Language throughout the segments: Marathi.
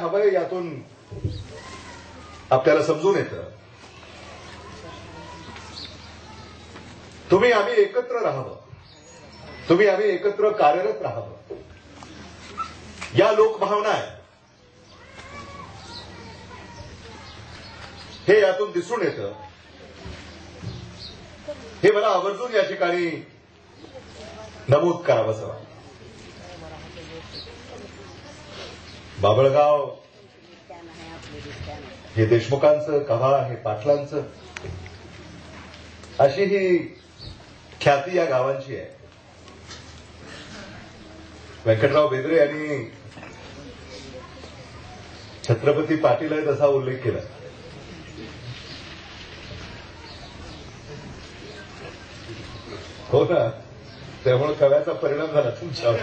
हवंय यातून आपल्याला समजून येतं तुम्ही आम्ही एकत्र राहावं, तुम्ही आम्ही एकत्र कार्यरत राहावं, या लोकभावना आहे. हे यातून दिसून येतं. हे मला आवर्जून या ठिकाणी नमूद करावंसं वाटतं. बाभळगाव हे देशमुखांचं, कव्हा हे पाटलांचं, अशी ही ख्याती या गावांची आहे. व्यंकटराव बेदरे यांनी छत्रपती पाटील आहेत असा उल्लेख केला. हो ना, त्यामुळे कव्याचा परिणाम झाला तुमच्यावर.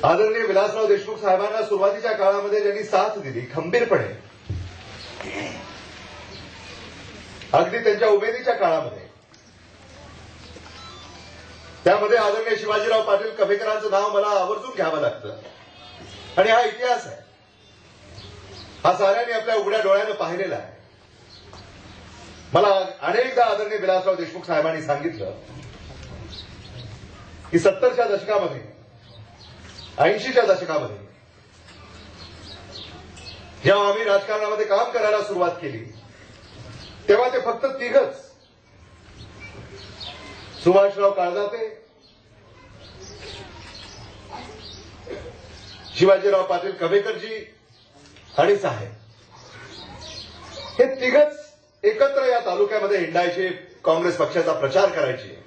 आदरणीय विलासराव देशमुख साहेबांना सुरुवातीच्या काळामध्ये ज्यांनी साथ दिली खंबीरपणे, अगदी त्यांच्या उमेदीच्या काळामध्ये, त्यामध्ये आदरणीय शिवाजीराव पाटील कभेकरांचं नाव मला आवर्जून घ्यावं लागतं. आणि हा इतिहास आहे, हा साऱ्यांनी आपल्या उघड्या डोळ्यानं पाहिलेला आहे. मला अनेकदा आदरणीय विलासराव देशमुख साहेबांनी सांगितलं की 70च्या दशकामध्ये, 80च्या दशकामध्ये जेव्हा आम्ही राजकारणामध्ये काम करायला सुरुवात केली तेव्हा ते फक्त तिघच, सुभाषराव काळजाते, शिवाजीराव पाटील कभेकरजी आणि साहेब, हे तिघच एकत्र या तालुक्यामध्ये हिंडायचे, काँग्रेस पक्षाचा प्रचार करायचे.